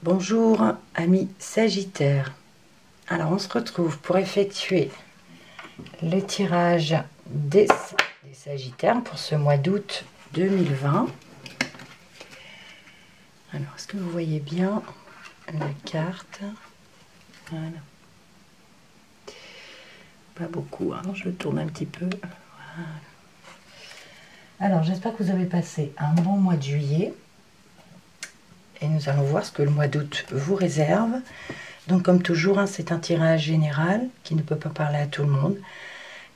Bonjour amis Sagittaires. Alors on se retrouve pour effectuer le tirage des Sagittaires pour ce mois d'août 2020. Alors est-ce que vous voyez bien la carte? Voilà. Pas beaucoup, hein, je le tourne un petit peu. Voilà. Alors j'espère que vous avez passé un bon mois de juillet. Et nous allons voir ce que le mois d'août vous réserve. Donc comme toujours, hein, c'est un tirage général qui ne peut pas parler à tout le monde.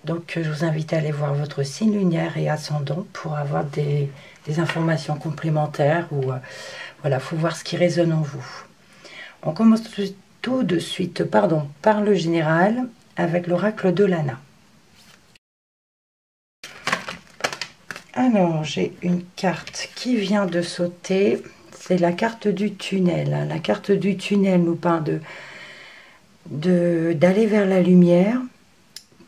Donc je vous invite à aller voir votre signe lunaire et ascendant pour avoir des informations complémentaires. Ou voilà, il faut voir ce qui résonne en vous. On commence tout de suite par le général avec l'oracle de Lana. Alors j'ai une carte qui vient de sauter. C'est la carte du tunnel. La carte du tunnel nous parle d'aller vers la lumière.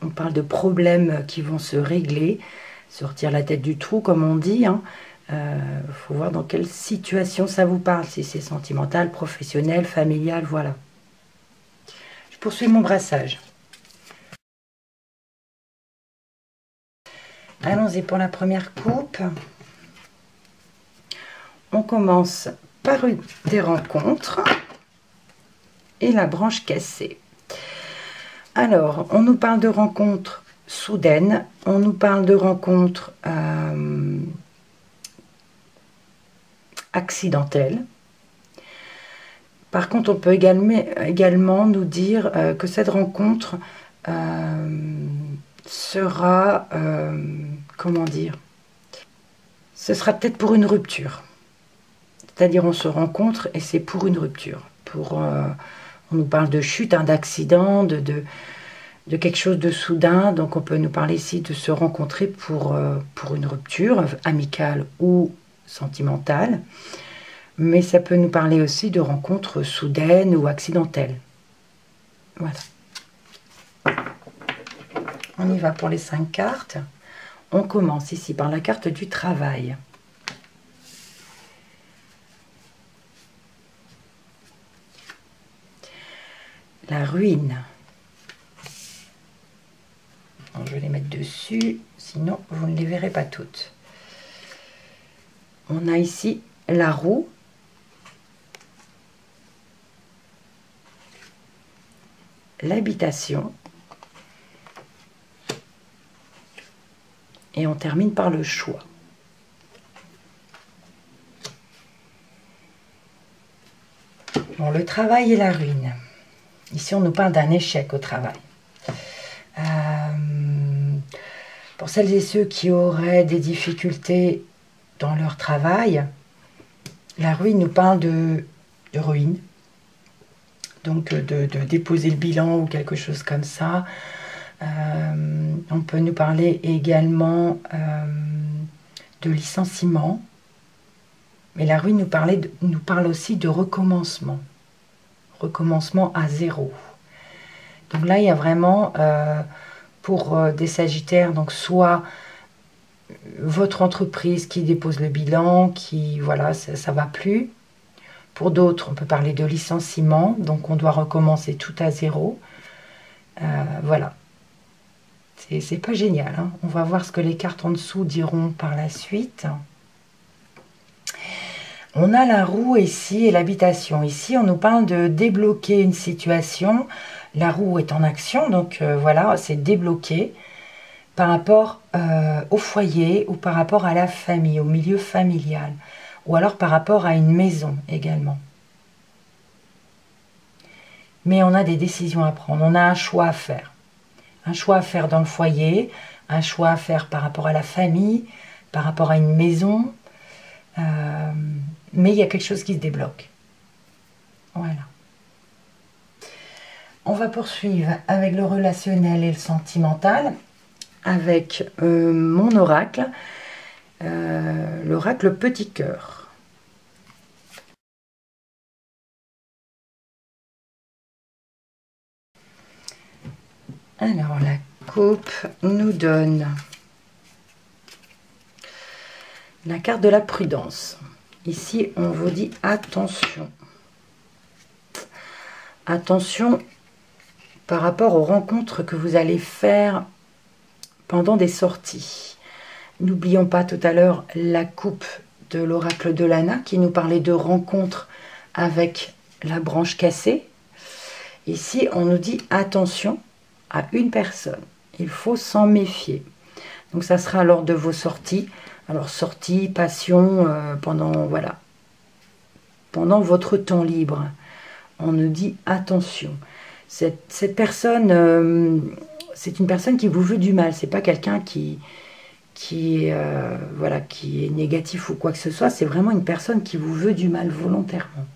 On parle de problèmes qui vont se régler, sortir la tête du trou, comme on dit. Faut voir dans quelle situation ça vous parle, si c'est sentimental, professionnel, familial, voilà. Je poursuis mon brassage. Allons-y pour la première coupe. On commence par des rencontres et la branche cassée. Alors, on nous parle de rencontres soudaines, on nous parle de rencontres accidentelles. Par contre, on peut également nous dire que cette rencontre sera, comment dire, ce sera peut-être pour une rupture. C'est-à-dire on se rencontre et c'est pour une rupture. On nous parle de chute, hein, d'accident, de quelque chose de soudain. Donc on peut nous parler ici de se rencontrer pour une rupture amicale ou sentimentale. Mais ça peut nous parler aussi de rencontres soudaines ou accidentelles. Voilà. On y va pour les 5 cartes. On commence ici par la carte du travail. La ruine. Bon, je vais les mettre dessus, sinon vous ne les verrez pas toutes. On a ici la roue. L'habitation. Et on termine par le choix. Bon, le travail et la ruine. Ici, on nous parle d'un échec au travail. Pour celles et ceux qui auraient des difficultés dans leur travail, la ruine nous parle de ruine. Donc, de déposer le bilan ou quelque chose comme ça. On peut nous parler également de licenciement. Mais la ruine nous parle aussi de recommencement. Recommencement à zéro. Donc là, il y a vraiment, pour des Sagittaires, donc soit votre entreprise qui dépose le bilan, qui, voilà, ça va plus. Pour d'autres, on peut parler de licenciement, donc on doit recommencer tout à zéro. Voilà. C'est pas génial, hein. On va voir ce que les cartes en dessous diront par la suite. On a la roue ici et l'habitation. Ici, on nous parle de débloquer une situation. La roue est en action, donc voilà, c'est débloqué par rapport au foyer ou par rapport à la famille, au milieu familial. Ou alors par rapport à une maison également. Mais on a des décisions à prendre, on a un choix à faire. Un choix à faire dans le foyer, un choix à faire par rapport à la famille, par rapport à une maison. Mais il y a quelque chose qui se débloque. Voilà. On va poursuivre avec le relationnel et le sentimental, avec mon oracle, l'oracle petit cœur. Alors la coupe nous donne la carte de la prudence. Ici, on vous dit attention. Attention par rapport aux rencontres que vous allez faire pendant des sorties. N'oublions pas tout à l'heure la coupe de l'oracle de Lana qui nous parlait de rencontres avec la branche cassée. Ici, on nous dit attention à une personne. Il faut s'en méfier. Donc, ça sera lors de vos sorties. Alors, sortie, passion, pendant votre temps libre. On nous dit attention. Cette personne, c'est une personne qui vous veut du mal. C'est pas quelqu'un qui est négatif ou quoi que ce soit. C'est vraiment une personne qui vous veut du mal volontairement.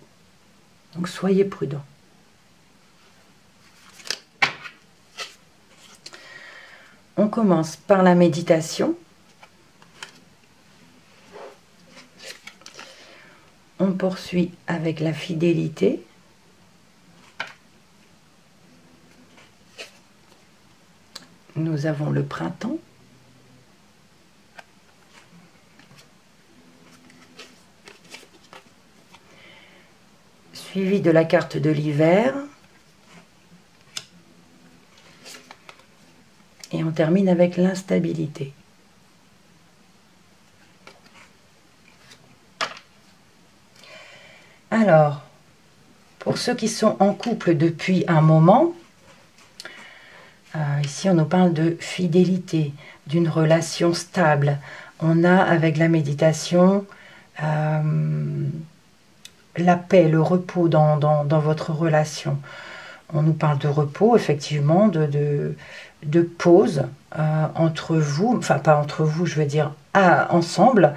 Donc, soyez prudents. On commence par la méditation. On poursuit avec la fidélité. Nous avons le printemps. Suivi de la carte de l'hiver. Et on termine avec l'instabilité. Alors, pour ceux qui sont en couple depuis un moment, ici on nous parle de fidélité, d'une relation stable. On a avec la méditation la paix, le repos dans votre relation. On nous parle de repos, effectivement, de pause entre vous, enfin pas entre vous, je veux dire ensemble,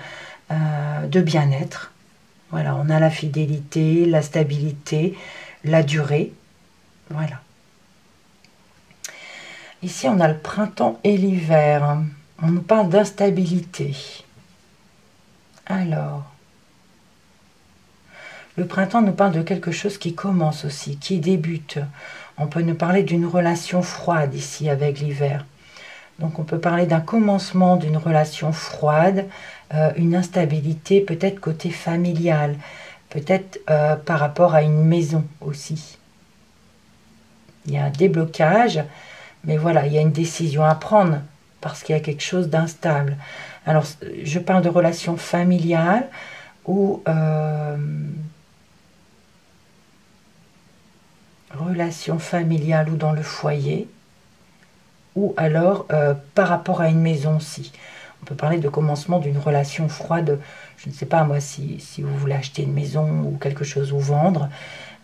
de bien-être. Voilà, on a la fidélité, la stabilité, la durée. Voilà. Ici, on a le printemps et l'hiver. On nous parle d'instabilité. Alors, le printemps nous parle de quelque chose qui commence aussi, qui débute. On peut nous parler d'une relation froide ici avec l'hiver. Donc on peut parler d'un commencement d'une relation froide, une instabilité peut-être côté familial, peut-être par rapport à une maison aussi. Il y a un déblocage, mais voilà, il y a une décision à prendre parce qu'il y a quelque chose d'instable. Alors je parle de relation familiale ou relation familiale ou dans le foyer, ou alors par rapport à une maison aussi. On peut parler de commencement d'une relation froide, je ne sais pas moi, si vous voulez acheter une maison ou quelque chose ou vendre,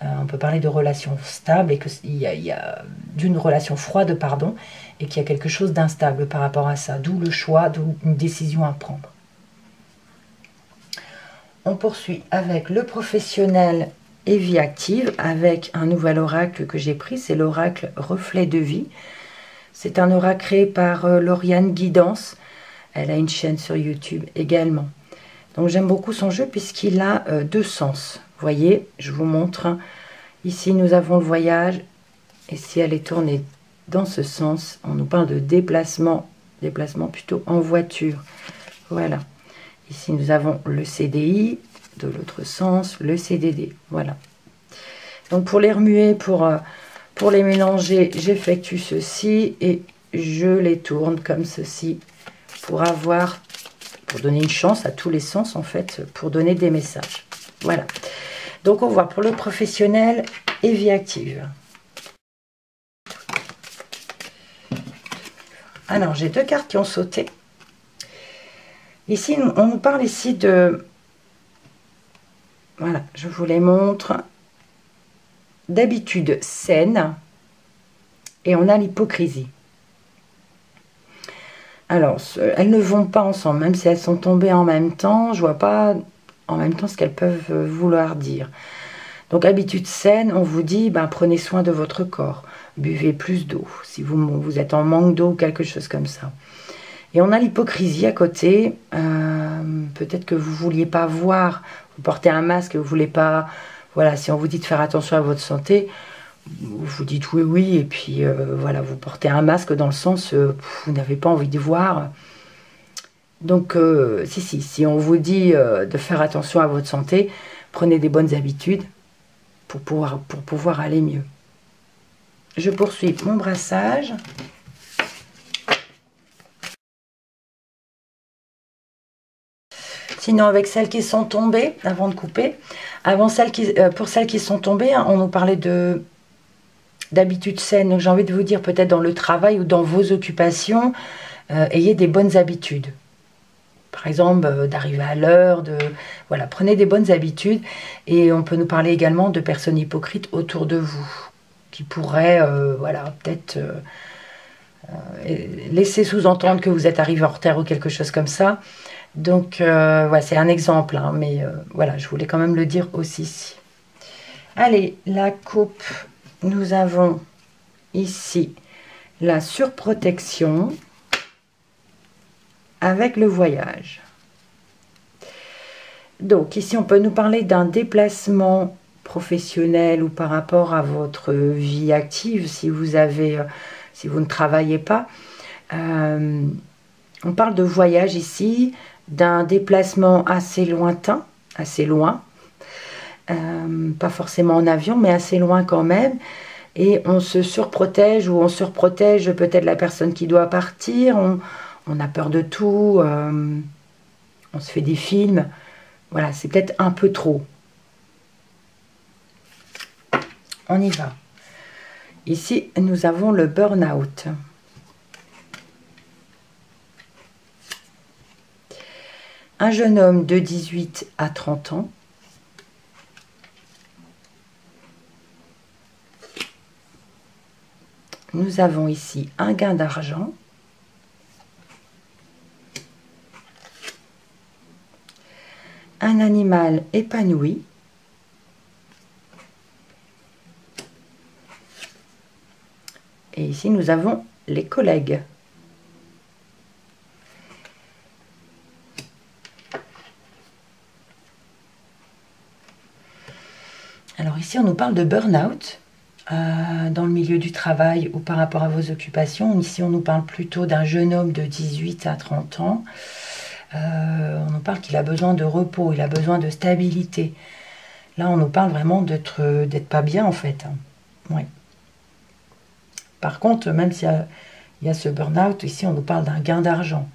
on peut parler de relation stable et qu'il y a d'une relation froide, pardon, et qu'il y a quelque chose d'instable par rapport à ça, d'où le choix, d'où une décision à prendre. On poursuit avec le professionnel et vie active, avec un nouvel oracle que j'ai pris, c'est l'oracle Reflet de vie. C'est un oracle créé par Lauriane Guidance. Elle a une chaîne sur YouTube également. Donc j'aime beaucoup son jeu puisqu'il a deux sens. Vous voyez, je vous montre. Ici, nous avons le voyage. Et si elle est tournée dans ce sens, on nous parle de déplacement plutôt en voiture. Voilà. Ici, nous avons le CDI. De l'autre sens, le CDD. Voilà. Donc pour les remuer, pour les mélanger, j'effectue ceci et je les tourne comme ceci pour donner une chance à tous les sens en fait, pour donner des messages. Voilà. Donc on voit pour le professionnel et vie active. Alors j'ai deux cartes qui ont sauté. Ici, on nous parle ici de... Voilà, je vous les montre. D'habitude saine. Et on a l'hypocrisie. Alors, elles ne vont pas ensemble, même si elles sont tombées en même temps. Je ne vois pas en même temps ce qu'elles peuvent vouloir dire. Donc, habitude saine, on vous dit, ben, prenez soin de votre corps. Buvez plus d'eau, si vous êtes en manque d'eau ou quelque chose comme ça. Et on a l'hypocrisie à côté. Peut-être que vous ne vouliez pas voir, vous portez un masque, vous ne voulez pas... Voilà, si on vous dit de faire attention à votre santé, vous dites oui, oui, et puis voilà, vous portez un masque dans le sens, vous n'avez pas envie de voir. Donc, si on vous dit de faire attention à votre santé, prenez des bonnes habitudes pour pouvoir aller mieux. je poursuis mon brassage. Sinon, avec celles qui sont tombées, avant de couper, pour celles qui sont tombées, hein, on nous parlait d'habitudes saines. Donc j'ai envie de vous dire, peut-être dans le travail ou dans vos occupations, ayez des bonnes habitudes. Par exemple, d'arriver à l'heure, voilà, prenez des bonnes habitudes. Et on peut nous parler également de personnes hypocrites autour de vous, qui pourraient, voilà, peut-être laisser sous-entendre que vous êtes arrivé en retard ou quelque chose comme ça. Donc, ouais, c'est un exemple, hein, mais voilà, je voulais quand même le dire aussi. Allez, la coupe, nous avons ici la surprotection avec le voyage. Donc, ici, on peut nous parler d'un déplacement professionnel ou par rapport à votre vie active, si vous ne travaillez pas. On parle de voyage ici, d'un déplacement assez lointain, assez loin, pas forcément en avion, mais assez loin quand même, et on se surprotège ou on surprotège peut-être la personne qui doit partir, on a peur de tout, on se fait des films, voilà, c'est peut-être un peu trop. On y va. Ici, nous avons le burn-out. Un jeune homme de 18 à 30 ans. Nous avons ici un gain d'argent. Un animal épanoui. Et ici, nous avons les collègues. Alors ici, on nous parle de burn-out dans le milieu du travail ou par rapport à vos occupations. Ici, on nous parle plutôt d'un jeune homme de 18 à 30 ans. On nous parle qu'il a besoin de repos, il a besoin de stabilité. Là, on nous parle vraiment d'être pas bien, en fait. Oui. Par contre, même s'il y a ce burn-out, ici, on nous parle d'un gain d'argent.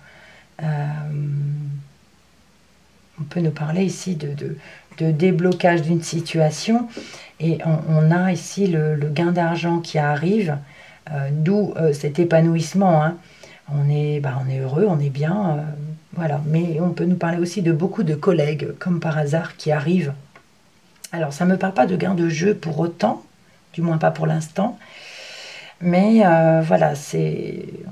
On peut nous parler ici de déblocage d'une situation, et on a ici le gain d'argent qui arrive, d'où cet épanouissement, hein. On est heureux, on est bien, voilà. Mais on peut nous parler aussi de beaucoup de collègues, comme par hasard, qui arrivent. Alors, ça ne me parle pas de gain de jeu pour autant, du moins pas pour l'instant, mais voilà,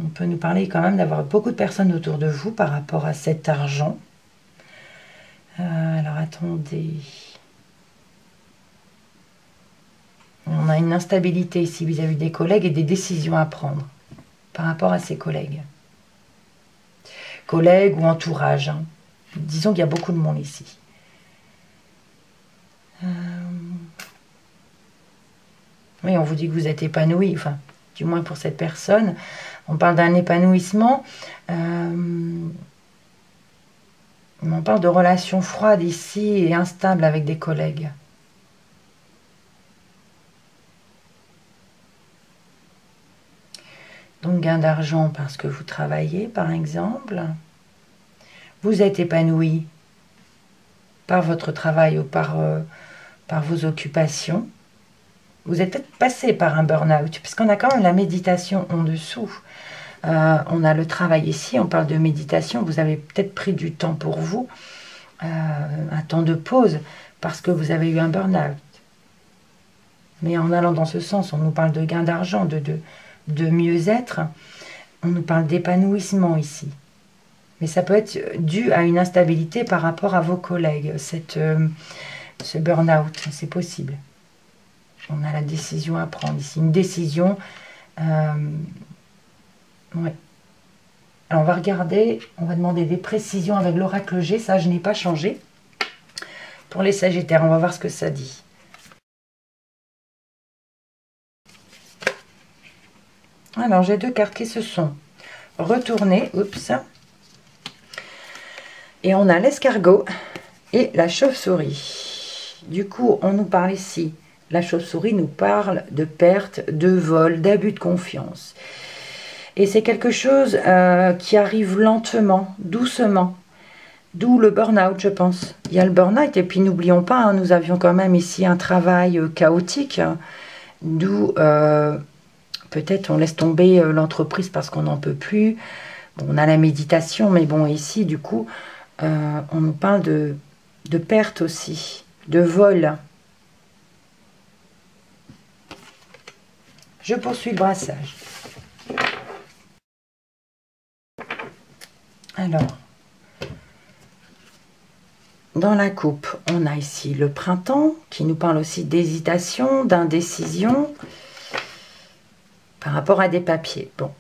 on peut nous parler quand même d'avoir beaucoup de personnes autour de vous par rapport à cet argent. Alors, attendez. On a une instabilité ici vis-à-vis des collègues et des décisions à prendre par rapport à ces collègues. Collègues ou entourage, hein. Disons qu'il y a beaucoup de monde ici. Oui, on vous dit que vous êtes épanoui, enfin, du moins pour cette personne. On parle d'un épanouissement. On parle de relations froides ici et instables avec des collègues. Donc, gain d'argent parce que vous travaillez, par exemple. Vous êtes épanoui par votre travail ou par vos occupations. Vous êtes peut-être passé par un burn-out, puisqu'on a quand même la méditation en dessous. On a le travail ici, on parle de méditation. Vous avez peut-être pris du temps pour vous, un temps de pause, parce que vous avez eu un burn-out. Mais en allant dans ce sens, on nous parle de gain d'argent, de mieux-être. On nous parle d'épanouissement ici. Mais ça peut être dû à une instabilité par rapport à vos collègues, ce burn-out, c'est possible. On a la décision à prendre ici, une décision. Ouais. Alors on va regarder, on va demander des précisions avec l'oracle G, ça je n'ai pas changé. Pour les Sagittaires, on va voir ce que ça dit. Alors j'ai deux cartes qui se sont retournées, oups. Et on a l'escargot et la chauve-souris. Du coup, on nous parle ici la chauve-souris nous parle de perte, de vol, d'abus de confiance. Et c'est quelque chose qui arrive lentement, doucement. D'où le burn-out, je pense. Il y a le burn-out, et puis n'oublions pas, hein, nous avions quand même ici un travail chaotique, hein, d'où peut-être on laisse tomber l'entreprise parce qu'on n'en peut plus. Bon, on a la méditation, mais bon, ici, du coup, on nous parle de perte aussi, de vol. Je poursuis le brassage. Alors, dans la coupe, on a ici le printemps, qui nous parle aussi d'hésitation, d'indécision, par rapport à des papiers. Bon.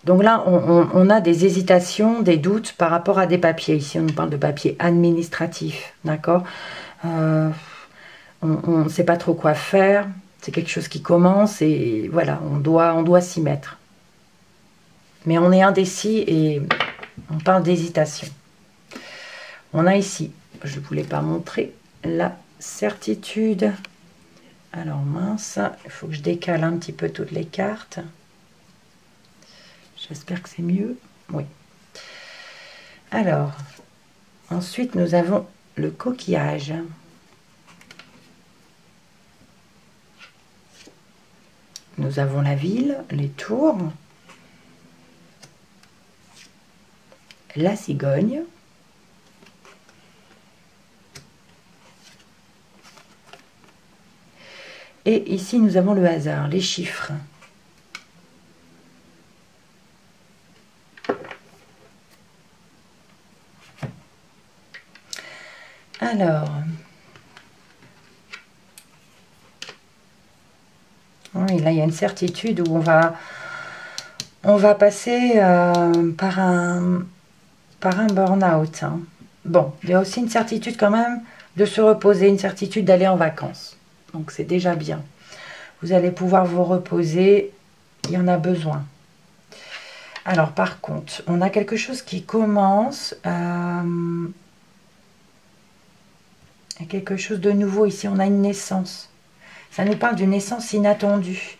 Donc là, on a des hésitations, des doutes par rapport à des papiers. Ici, on nous parle de papiers administratifs, d'accord? On ne sait pas trop quoi faire. C'est quelque chose qui commence et voilà, on doit s'y mettre. Mais on est indécis et on parle d'hésitation. On a ici, je ne voulais pas montrer, la certitude. Alors mince, il faut que je décale un petit peu toutes les cartes. J'espère que c'est mieux. Oui. Alors, ensuite nous avons le coquillage. Nous avons la ville, les tours, la cigogne, et ici nous avons le hasard, les chiffres. Alors, oui, là il y a une certitude où on va passer par un burn-out. Hein. Bon, il y a aussi une certitude quand même de se reposer, une certitude d'aller en vacances. Donc c'est déjà bien. Vous allez pouvoir vous reposer, il y en a besoin. Alors par contre, on a quelque chose qui commence, quelque chose de nouveau ici, on a une naissance. Ça nous parle d'une naissance inattendue.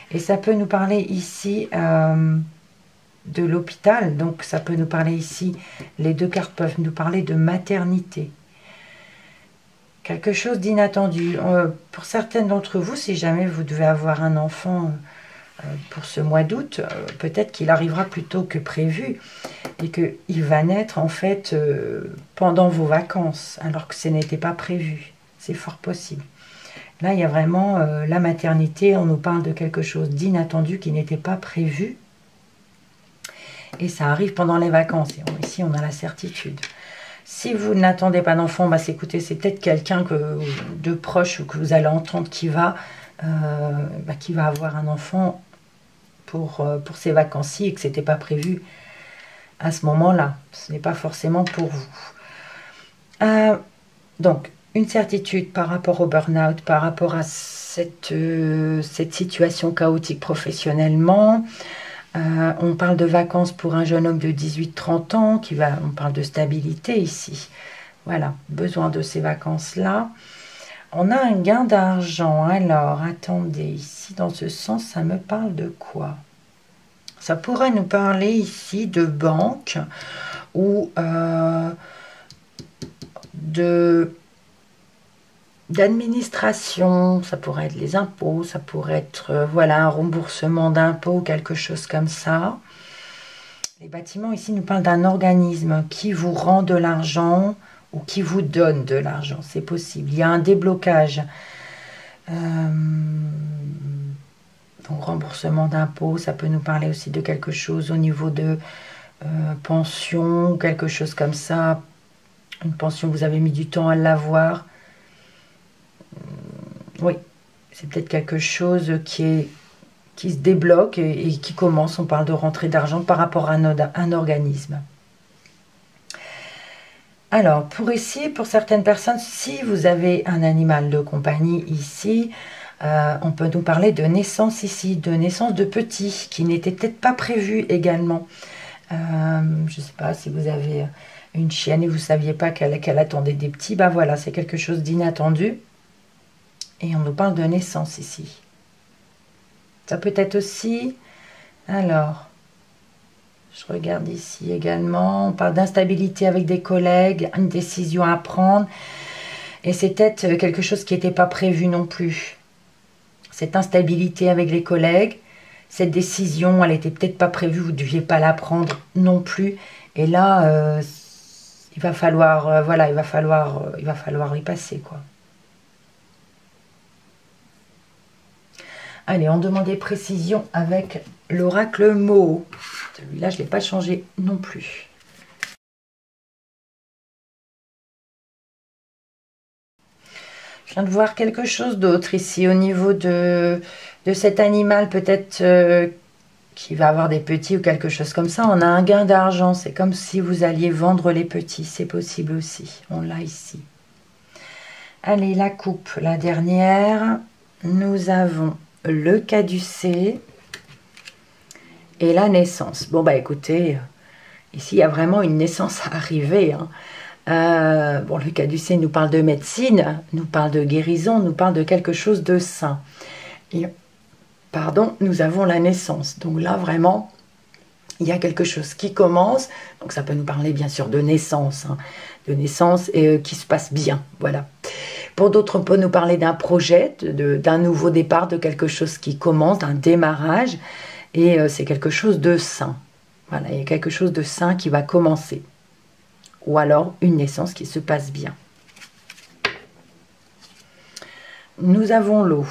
Et ça peut nous parler ici de l'hôpital. Donc ça peut nous parler ici, les deux cartes peuvent nous parler de maternité. Quelque chose d'inattendu. Pour certaines d'entre vous, si jamais vous devez avoir un enfant pour ce mois d'août, peut-être qu'il arrivera plus tôt que prévu. Et qu'il va naître en fait pendant vos vacances, alors que ce n'était pas prévu. C'est fort possible. Là, il y a vraiment la maternité, on nous parle de quelque chose d'inattendu qui n'était pas prévu. Et ça arrive pendant les vacances. Et ici, on a la certitude. Si vous n'attendez pas d'enfant, bah, écoutez, c'est peut-être quelqu'un de proche ou que vous allez entendre qui va avoir un enfant pour ces vacances-ci et que ce n'était pas prévu à ce moment-là. Ce n'est pas forcément pour vous. Donc, une certitude par rapport au burn-out, par rapport à cette situation chaotique professionnellement. On parle de vacances pour un jeune homme de 18-30 ans, on parle de stabilité ici. Voilà, besoin de ces vacances-là. On a un gain d'argent. Alors, attendez, ici, dans ce sens, ça me parle de quoi? Ça pourrait nous parler ici de banque ou d'administration, ça pourrait être les impôts, ça pourrait être voilà, un remboursement d'impôts, quelque chose comme ça. Les bâtiments ici nous parlent d'un organisme qui vous rend de l'argent ou qui vous donne de l'argent, c'est possible. Il y a un déblocage. Donc remboursement d'impôts, ça peut nous parler aussi de quelque chose au niveau de pension, quelque chose comme ça. Une pension, vous avez mis du temps à l'avoir. Oui, c'est peut-être quelque chose qui se débloque et qui commence. On parle de rentrée d'argent par rapport à un organisme. Alors, pour certaines personnes, si vous avez un animal de compagnie ici, on peut nous parler de naissance ici, de naissance de petits, qui n'était peut-être pas prévu également. Je ne sais pas si vous avez une chienne et vous ne saviez pas qu'elle attendait des petits, bah voilà, c'est quelque chose d'inattendu. Et on nous parle de naissance ici. Ça peut être aussi... Alors, je regarde ici également. On parle d'instabilité avec des collègues, une décision à prendre. Et c'est peut-être quelque chose qui n'était pas prévu non plus. Cette instabilité avec les collègues, cette décision, elle n'était peut-être pas prévue, vous ne deviez pas la prendre non plus. Et là, il va falloir, voilà, il va falloir y passer, quoi. Allez, on demande des précisions avec l'oracle Mo. Celui-là, je ne l'ai pas changé non plus. Je viens de voir quelque chose d'autre ici au niveau de cet animal, peut-être qui va avoir des petits ou quelque chose comme ça. On a un gain d'argent, c'est comme si vous alliez vendre les petits, c'est possible aussi. On l'a ici. Allez, la coupe, la dernière. Nous avons le caducée et la naissance. Bon, bah écoutez, ici, il y a vraiment une naissance à arriver, hein. Bon, le caducée nous parle de médecine, nous parle de guérison, nous parle de quelque chose de sain. Et, pardon, nous avons la naissance. Donc là, vraiment, il y a quelque chose qui commence. Donc ça peut nous parler bien sûr de naissance, hein, de naissance et qui se passe bien. Voilà. Pour d'autres, on peut nous parler d'un projet, d'un nouveau départ, de quelque chose qui commence, d'un démarrage. Et c'est quelque chose de sain. Voilà, il y a quelque chose de sain qui va commencer. Ou alors une naissance qui se passe bien. Nous avons l'eau.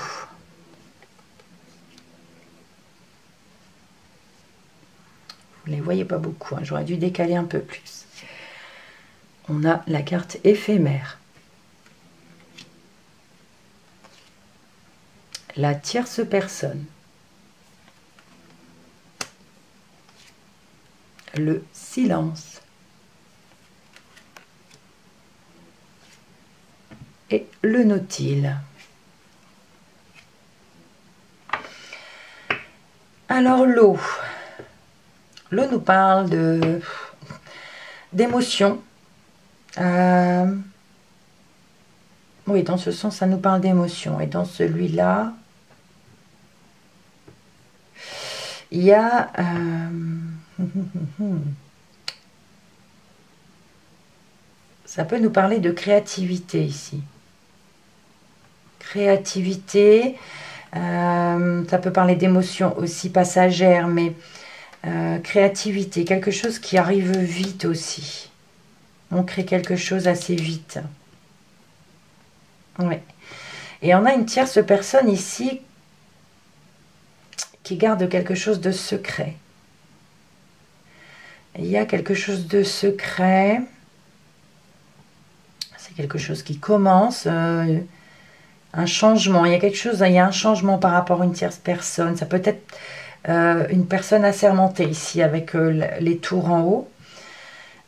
Vous ne les voyez pas beaucoup, hein. J'aurais dû décaler un peu plus. On a la carte éphémère. La tierce personne. Le silence. Et le nautile. Alors l'eau. L'eau nous parle d'émotions. Oui, dans ce sens, ça nous parle d'émotions. Et dans celui-là, il y a... ça peut nous parler de créativité ici. Créativité, ça peut parler d'émotions aussi passagères, mais créativité, quelque chose qui arrive vite aussi. On crée quelque chose assez vite. Oui. Et on a une tierce personne ici qui garde quelque chose de secret. Il y a quelque chose de secret. C'est quelque chose qui commence. Un changement, il y a quelque chose, il y a un changement par rapport à une tierce personne. Ça peut être une personne assermentée ici avec les tours en haut.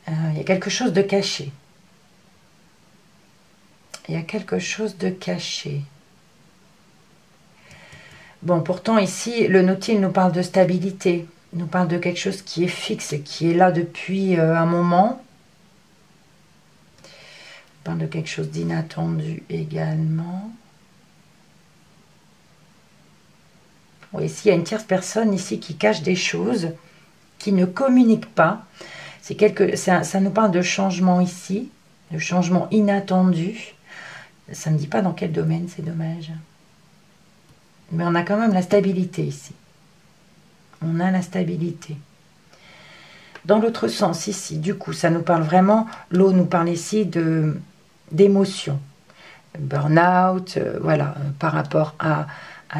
Il y a quelque chose de caché. Il y a quelque chose de caché. Bon, pourtant ici, le nautile nous parle de stabilité. Il nous parle de quelque chose qui est fixe, qui est là depuis un moment. Il parle de quelque chose d'inattendu également. Oui, ici, il y a une tierce personne ici qui cache des choses, qui ne communique pas. Ça nous parle de changement ici, de changement inattendu. Ça ne me dit pas dans quel domaine, c'est dommage. Mais on a quand même la stabilité ici. On a la stabilité. Dans l'autre sens, ici, du coup, ça nous parle vraiment, l'eau nous parle ici d'émotion. Burn-out, voilà, par rapport à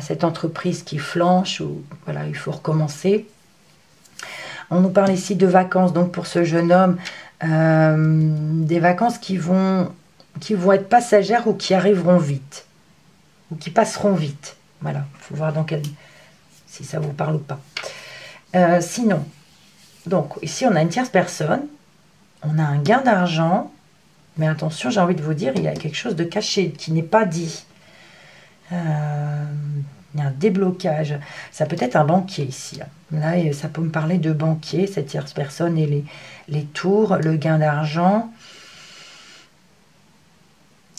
cette entreprise qui flanche, ou voilà, il faut recommencer. On nous parle ici de vacances, donc pour ce jeune homme, des vacances qui vont être passagères ou qui arriveront vite, ou qui passeront vite. Voilà, il faut voir si ça vous parle ou pas. Sinon, donc ici on a une tierce personne, on a un gain d'argent, mais attention, j'ai envie de vous dire, il y a quelque chose de caché qui n'est pas dit. Il y a un déblocage. Ça peut être un banquier ici. Là, ça peut me parler de banquier, cette tierce personne et les tours, le gain d'argent.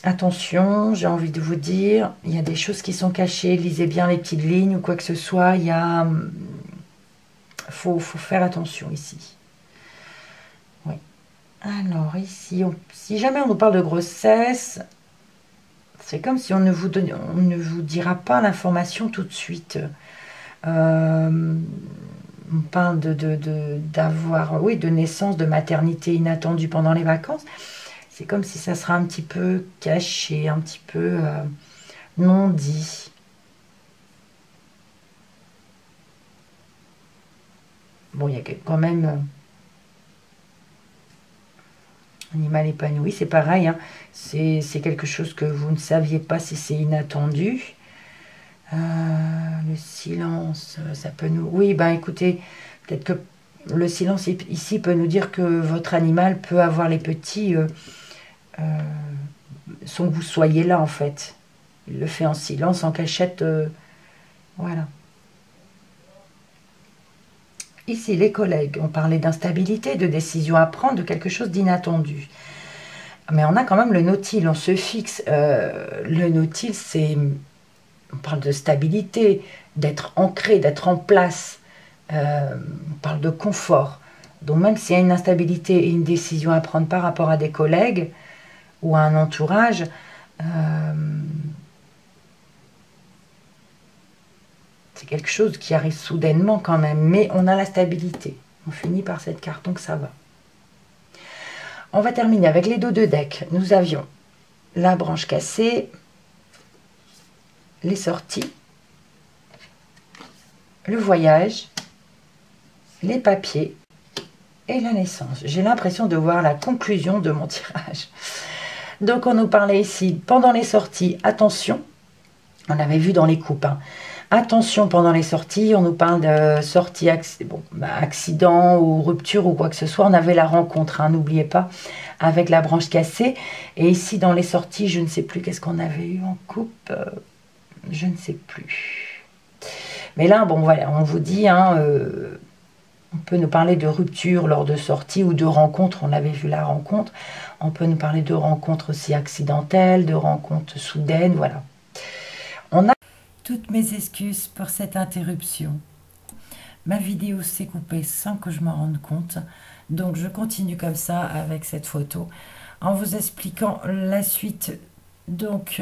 attention, j'ai envie de vous dire, il y a des choses qui sont cachées, lisez bien les petites lignes ou quoi que ce soit, il y a... faut faire attention ici. Oui. Alors ici, si jamais on nous parle de grossesse, c'est comme si on ne vous dira pas l'information tout de suite. On parle d'avoir, oui, de naissance, de maternité inattendue pendant les vacances. C'est comme si ça sera un petit peu caché, un petit peu non dit. Bon, il y a quand même animal épanoui, c'est pareil. Hein. C'est quelque chose que vous ne saviez pas si c'est inattendu. Le silence, ça peut nous... Oui, ben écoutez, peut-être que le silence ici peut nous dire que votre animal peut avoir les petits sans que vous soyez là en fait. Il le fait en silence, en cachette. Voilà. Ici, les collègues ont parlé d'instabilité, de décision à prendre, de quelque chose d'inattendu. Mais on a quand même le nautile, on se fixe. Le nautile, c'est... On parle de stabilité, d'être ancré, d'être en place. On parle de confort. Donc même s'il y a une instabilité et une décision à prendre par rapport à des collègues ou à un entourage, c'est quelque chose qui arrive soudainement quand même. Mais on a la stabilité. On finit par cette carte, donc ça va. On va terminer avec les dos de deck. Nous avions la branche cassée, les sorties, le voyage, les papiers et la naissance. J'ai l'impression de voir la conclusion de mon tirage. Donc on nous parlait ici, pendant les sorties, attention, on avait vu dans les coupes, hein. Attention pendant les sorties, on nous parle de sortie, accident ou rupture ou quoi que ce soit. On avait la rencontre, hein, n'oubliez pas, avec la branche cassée. Et ici dans les sorties, je ne sais plus qu'est-ce qu'on avait eu en coupe. Je ne sais plus. Mais là, bon voilà, on vous dit, hein, on peut nous parler de rupture lors de sortie ou de rencontre. On avait vu la rencontre. On peut nous parler de rencontre aussi accidentelle, de rencontre soudaine, voilà. On a toutes mes excuses pour cette interruption. Ma vidéo s'est coupée sans que je m'en rende compte. Donc je continue comme ça avec cette photo en vous expliquant la suite. Donc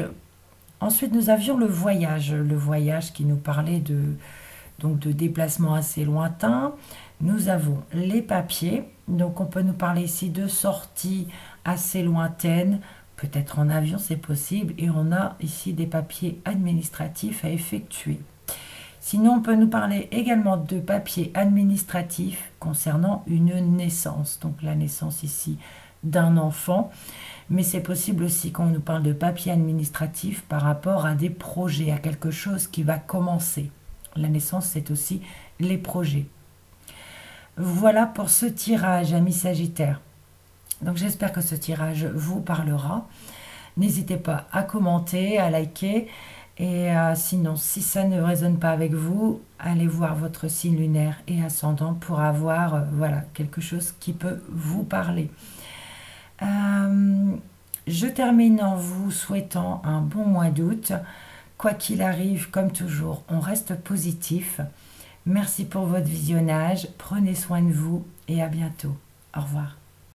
ensuite nous avions le voyage qui nous parlait de déplacements assez lointains. Nous avons les papiers, donc on peut nous parler ici de sorties assez lointaines, peut-être en avion c'est possible, et on a ici des papiers administratifs à effectuer. Sinon on peut nous parler également de papiers administratifs concernant une naissance, donc la naissance ici d'un enfant, mais c'est possible aussi qu'on nous parle de papiers administratifs par rapport à des projets, à quelque chose qui va commencer. La naissance, c'est aussi les projets. Voilà pour ce tirage, amis Sagittaires. Donc j'espère que ce tirage vous parlera. N'hésitez pas à commenter, à liker. Et sinon, si ça ne résonne pas avec vous, allez voir votre signe lunaire et ascendant pour avoir voilà, quelque chose qui peut vous parler. Je termine en vous souhaitant un bon mois d'août. Quoi qu'il arrive, comme toujours, on reste positif. Merci pour votre visionnage. Prenez soin de vous et à bientôt. Au revoir.